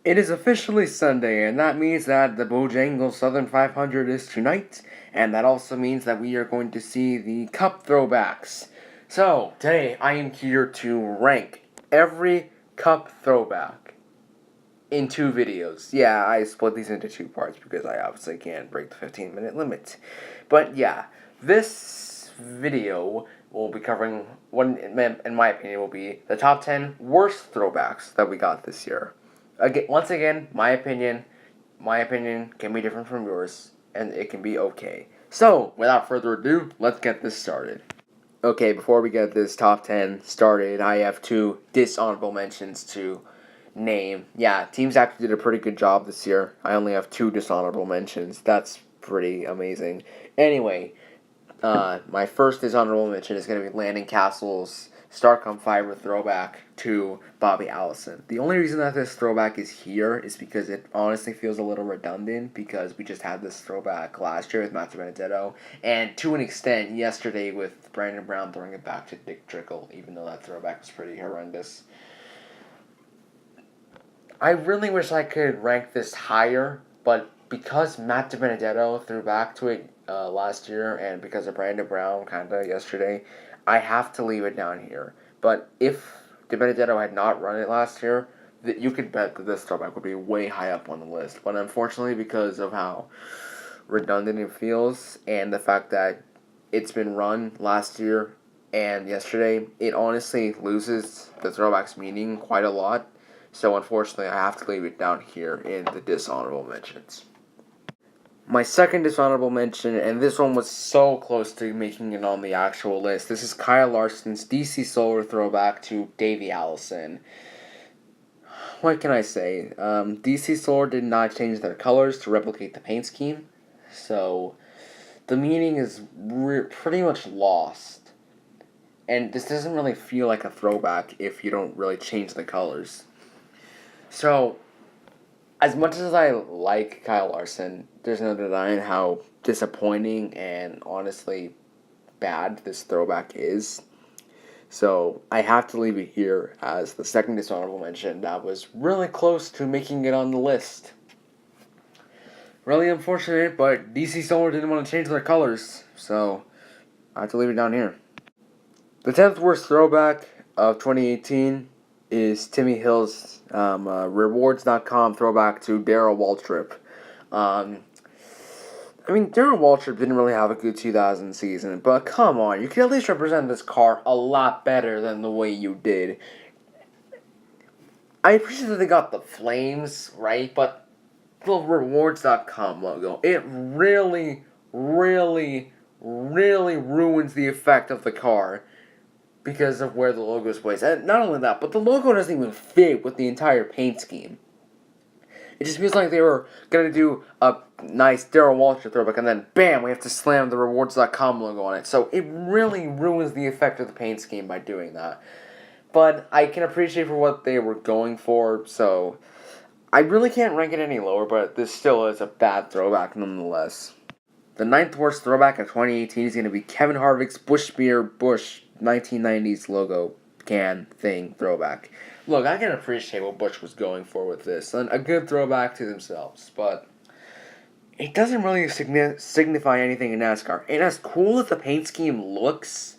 It is officially Sunday, and that means that the Bojangles Southern 500 is tonight, and that also means that we are going to see the Cup Throwbacks. So, today I am here to rank every Cup Throwback in 2 videos. Yeah, I split these into 2 parts because I obviously can't break the 15-minute limit. But yeah, this video will be covering, one, in my opinion, will be the top 10 worst throwbacks that we got this year. Once again, my opinion can be different from yours, and it can be okay. So, without further ado, let's get this started. Okay, before we get this top 10 started, I have 2 dishonorable mentions to name. Yeah, teams actually did a pretty good job this year. I only have 2 dishonorable mentions. That's pretty amazing. Anyway, my first dishonorable mention is going to be Landon Castle's Starcom Fiber throwback to Bobby Allison. The only reason that this throwback is here is because it honestly feels a little redundant because we just had this throwback last year with Matthew Benedetto, and to an extent yesterday with Brandon Brown throwing it back to Dick Trickle, even though that throwback was pretty horrendous. I really wish I could rank this higher, but because Matt Benedetto threw back to it last year, and because of Brandon Brown kind of yesterday, I have to leave it down here. But if Benedetto had not run it last year, you could bet that this throwback would be way high up on the list. But unfortunately, because of how redundant it feels and the fact that it's been run last year and yesterday, it honestly loses the throwback's meaning quite a lot. So unfortunately, I have to leave it down here in the dishonorable mentions. My second dishonorable mention, and this one was so close to making it on the actual list, this is Kyle Larson's DC Solar throwback to Davey Allison. What can I say? DC Solar did not change their colors to replicate the paint scheme, so the meaning is pretty much lost. And this doesn't really feel like a throwback if you don't really change the colors. So, as much as I like Kyle Larson, there's no denying how disappointing and honestly bad this throwback is. So, I have to leave it here as the second dishonorable mention that was really close to making it on the list. Really unfortunate, but DC Solar didn't want to change their colors, so I have to leave it down here. The 10th worst throwback of 2018 is Timmy Hill's Rewards.com throwback to Darryl Waltrip. Darryl Waltrip didn't really have a good 2000 season, but come on, you can at least represent this car a lot better than the way you did. I appreciate that they got the flames, right, but the Rewards.com logo, it really, really, really ruins the effect of the car because of where the logo is placed. And not only that, but the logo doesn't even fit with the entire paint scheme. It just feels like they were going to do a nice Darryl Waltrip throwback, and then bam, we have to slam the Rewards.com logo on it. So it really ruins the effect of the paint scheme by doing that. But I can appreciate for what they were going for, so I really can't rank it any lower, but this still is a bad throwback nonetheless. The 9th worst throwback of 2018 is going to be Kevin Harvick's Bushmere Bush 1990s logo can thing throwback. Look, I can appreciate what Bush was going for with this, and a good throwback to themselves, but it doesn't really signify anything in NASCAR. And as cool as the paint scheme looks,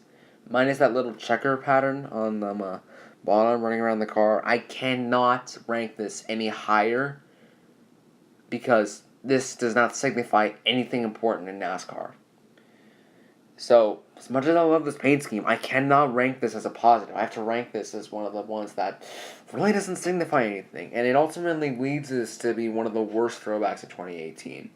minus that little checker pattern on the bottom running around the car, I cannot rank this any higher because this does not signify anything important in NASCAR. So, as much as I love this paint scheme, I cannot rank this as a positive. I have to rank this as one of the ones that really doesn't signify anything. And it ultimately leads us to be one of the worst throwbacks of 2018.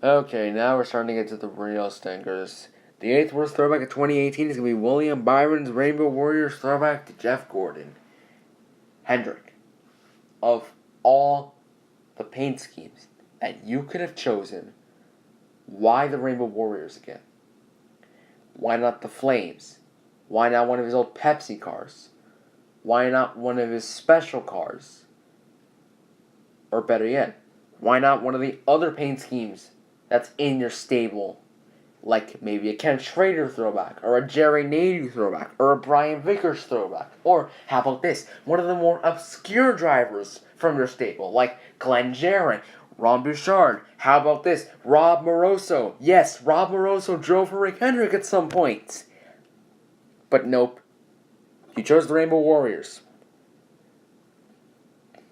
Okay, now we're starting to get to the real stinkers. The 8th worst throwback of 2018 is going to be William Byron's Rainbow Warriors throwback to Jeff Gordon. Hendrick, of all the paint schemes that you could have chosen, why the Rainbow Warriors again? Why not the Flames? Why not one of his old Pepsi cars? Why not one of his special cars? Or better yet, why not one of the other paint schemes that's in your stable Like maybe a Ken Schrader throwback, or a Jerry Nadu throwback, or a Brian Vickers throwback. Or, how about this? One of the more obscure drivers from your stable, like Glenn Jarrett, Ron Bouchard. How about this? Rob Moroso. Yes, Rob Moroso drove for Rick Hendrick at some point. But nope. He chose the Rainbow Warriors.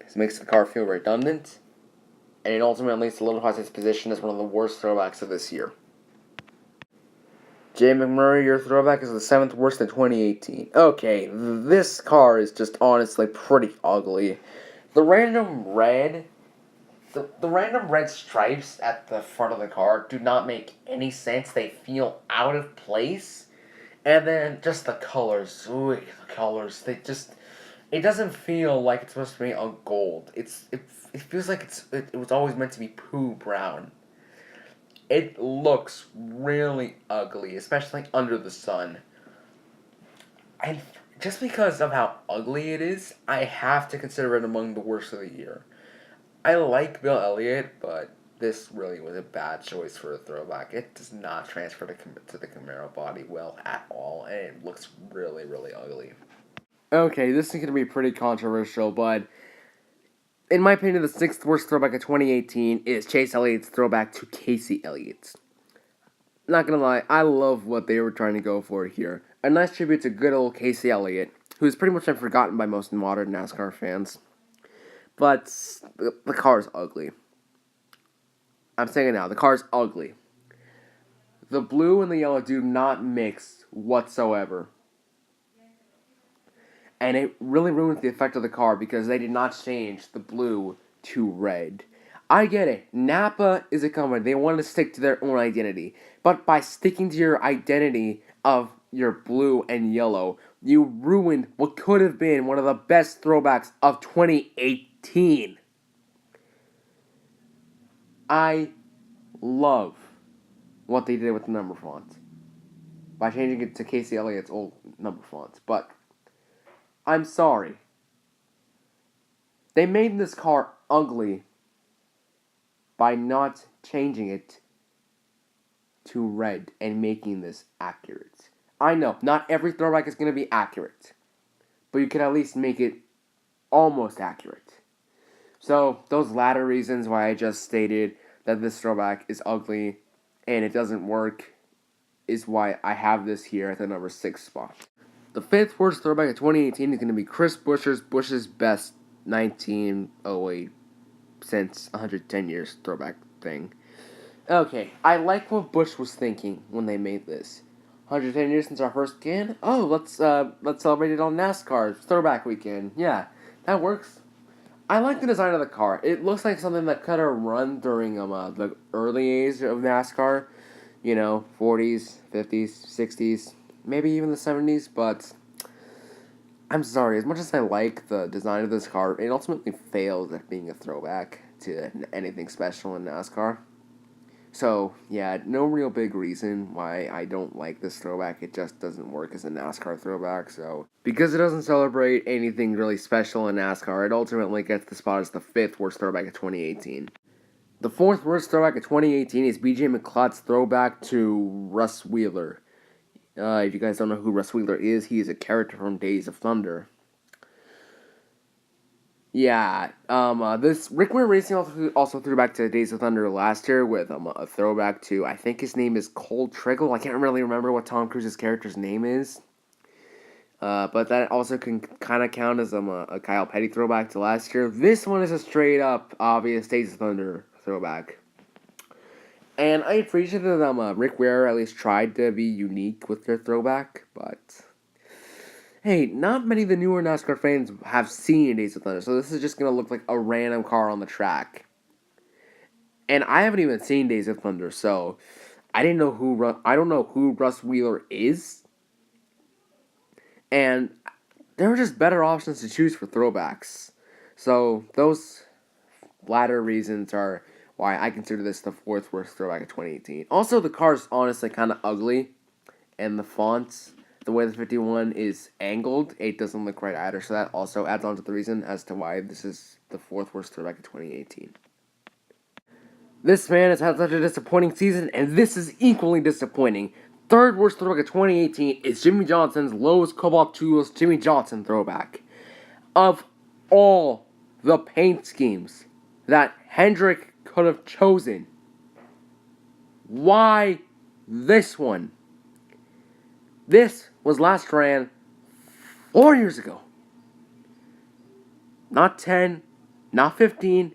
This makes the car feel redundant, and it ultimately solidifies its position as one of the worst throwbacks of this year. Jay McMurray, your throwback is the 7th worst in 2018. Okay, this car is just honestly pretty ugly. The random red stripes at the front of the car do not make any sense. They feel out of place. And then just the colors. Ooh, the colors. It doesn't feel like it's supposed to be a gold. It feels like it was always meant to be poo brown. It looks really ugly, especially under the sun. And just because of how ugly it is, I have to consider it among the worst of the year. I like Bill Elliott, but this really was a bad choice for a throwback. It does not transfer to the Camaro body well at all, and it looks really, really ugly. Okay, this is going to be pretty controversial, but in my opinion, the 6th worst throwback of 2018 is Chase Elliott's throwback to Casey Elliott. Not gonna lie, I love what they were trying to go for here. A nice tribute to good old Casey Elliott, who's pretty much been forgotten by most modern NASCAR fans. But the car's ugly. I'm saying it now, the car's ugly. The blue and the yellow do not mix whatsoever. And it really ruins the effect of the car because they did not change the blue to red. I get it. Napa is a company. They want to stick to their own identity. But by sticking to your identity of your blue and yellow, you ruined what could have been one of the best throwbacks of 2018. I love what they did with the number font by changing it to Casey Elliott's old number font. But I'm sorry. They made this car ugly by not changing it to red and making this accurate. I know, not every throwback is going to be accurate, but you can at least make it almost accurate. So, those latter reasons why I just stated that this throwback is ugly and it doesn't work is why I have this here at the number 6 spot. The 5th worst throwback of 2018 is going to be Chris Bush's best 1908 since 110 years throwback thing. Okay, I like what Bush was thinking when they made this. 110 years since our first can? Oh, let's celebrate it on NASCAR throwback weekend. Yeah, that works. I like the design of the car. It looks like something that could have run during the early age of NASCAR. 40s, 50s, 60s, maybe even the 70s, but I'm sorry, as much as I like the design of this car, it ultimately failed at being a throwback to anything special in NASCAR. So, yeah, no real big reason why I don't like this throwback. It just doesn't work as a NASCAR throwback, so because it doesn't celebrate anything really special in NASCAR, it ultimately gets the spot as the 5th worst throwback of 2018. The 4th worst throwback of 2018 is BJ McLeod's throwback to Russ Wheeler. If you guys don't know who Russ Wheeler is, he is a character from Days of Thunder. Yeah, this Rick Ware Racing also threw back to Days of Thunder last year with a throwback to, I think his name is Cole Trickle. I can't really remember what Tom Cruise's character's name is. But that also can kind of count as a Kyle Petty throwback to last year. This one is a straight up obvious Days of Thunder throwback. And I appreciate that Rick Ware at least tried to be unique with their throwback, but hey, not many of the newer NASCAR fans have seen Days of Thunder, so this is just gonna look like a random car on the track. And I haven't even seen Days of Thunder, so I don't know who Russ Wheeler is. And there are just better options to choose for throwbacks. So those latter reasons are why I consider this the 4th worst throwback of 2018. Also, the car's honestly kind of ugly, and the fonts, the way the 51 is angled, it doesn't look right either. So that also adds on to the reason as to why this is the 4th worst throwback of 2018. This man has had such a disappointing season, and this is equally disappointing. Third worst throwback of 2018 is Jimmy Johnson's Lowe's Cobalt Tools Jimmy Johnson throwback. Of all the paint schemes that Hendrick could have chosen, why this one? This was last ran 4 years ago. Not 10, not 15,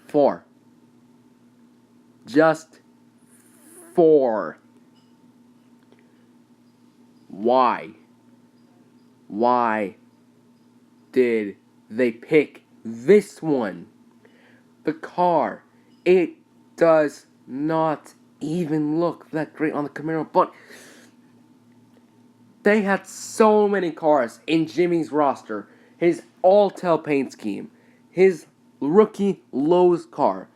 4. Just 4. Why? Why did they pick this one? The car, it does not even look that great on the Camaro, but they had so many cars in Jimmy's roster. His all-tail paint scheme, his rookie Lowe's car,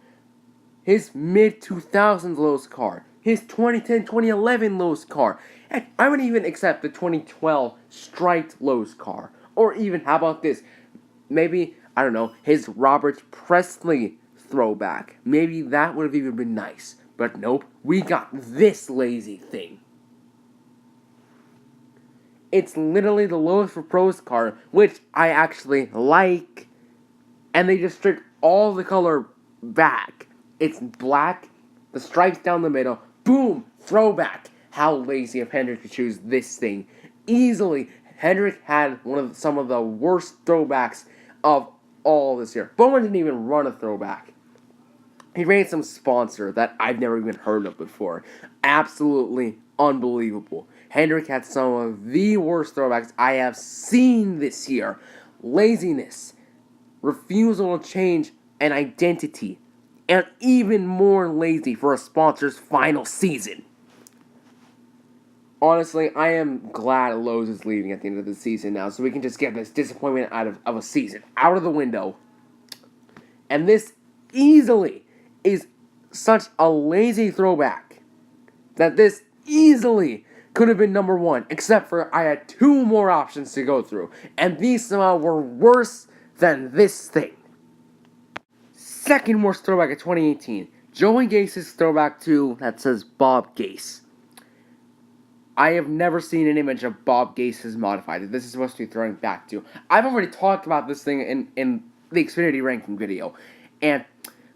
his mid-2000s Lowe's car, his 2010-2011 Lowe's car, and I would even accept the 2012 striped Lowe's car. Or even, how about this? Maybe, I don't know, his Robert Presley throwback. Maybe that would have even been nice. But nope, we got this lazy thing. It's literally the Lowe's for Pros car, which I actually like. And they just stripped all the color back. It's black, the stripes down the middle, boom, throwback. How lazy of Hendrick to choose this thing. Easily, Hendrick had some of the worst throwbacks of all this year. Bowman didn't even run a throwback. He ran some sponsor that I've never even heard of before. Absolutely unbelievable. Hendrick had some of the worst throwbacks I have seen this year. Laziness, refusal to change an identity, and even more lazy for a sponsor's final season. Honestly, I am glad Lowe's is leaving at the end of the season now, so we can just get this disappointment out of a season out of the window. And this easily is such a lazy throwback that this easily could have been number 1, except for I had 2 more options to go through, and these somehow were worse than this thing. Second worst throwback of 2018, Joey Gase's throwback to that says Bob Gase. I have never seen an image of Bob Gase's modified. This is supposed to be throwing back to. I've already talked about this thing in the Xfinity ranking video, and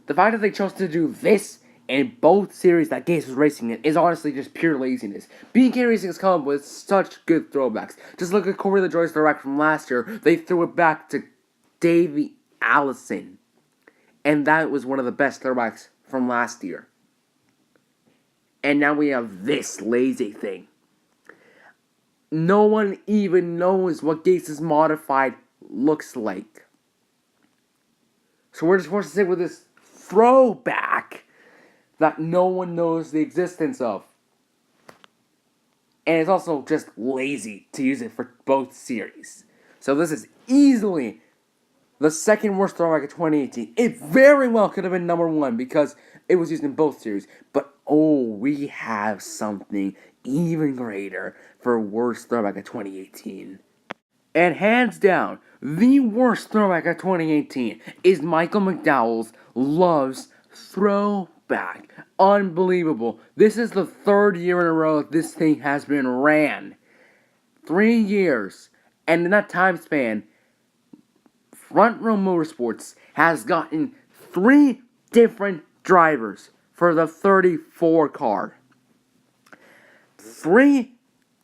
the fact that they chose to do this in both series that Gase was racing in is honestly just pure laziness. BK Racing has come up with such good throwbacks. Just look at Corey LaJoie's throwback from last year. They threw it back to Davey Allison, and that was one of the best throwbacks from last year. And now we have this lazy thing. No one even knows what Gase's modified looks like. So we're just forced to stick with this throwback that no one knows the existence of. And it's also just lazy to use it for both series. So this is easily the second worst throwback of 2018. It very well could have been number 1 because it was used in both series. But we have something even greater for worst throwback of 2018. And hands down, the worst throwback of 2018 is Michael McDowell's Love's throwback. Unbelievable. This is the 3rd year in a row this thing has been ran. 3 years. And in that time span, Front Row Motorsports has gotten 3 different drivers for the 34 car. 3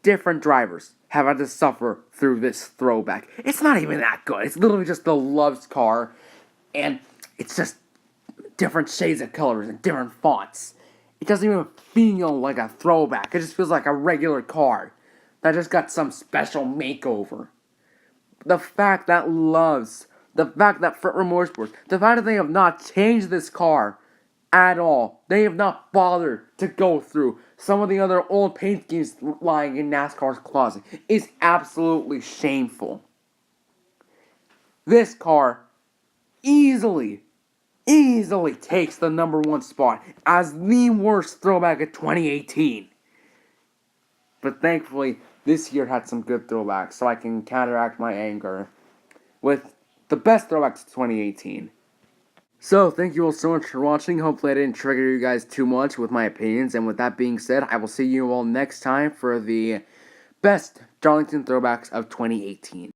different drivers have had to suffer through this throwback. It's not even that good. It's literally just the Love's car, and it's just different shades of colors and different fonts. It doesn't even feel like a throwback. It just feels like a regular car that just got some special makeover. The fact that Love's, the fact that Front Row Motorsports, the fact that they have not changed this car at all. They have not bothered to go through some of the other old paint schemes lying in NASCAR's closet is absolutely shameful. This car easily takes the number 1 spot as the worst throwback of 2018. But thankfully, this year had some good throwbacks, so I can counteract my anger with the best throwbacks of 2018. So, thank you all so much for watching. Hopefully I didn't trigger you guys too much with my opinions. And with that being said, I will see you all next time for the best Darlington throwbacks of 2018.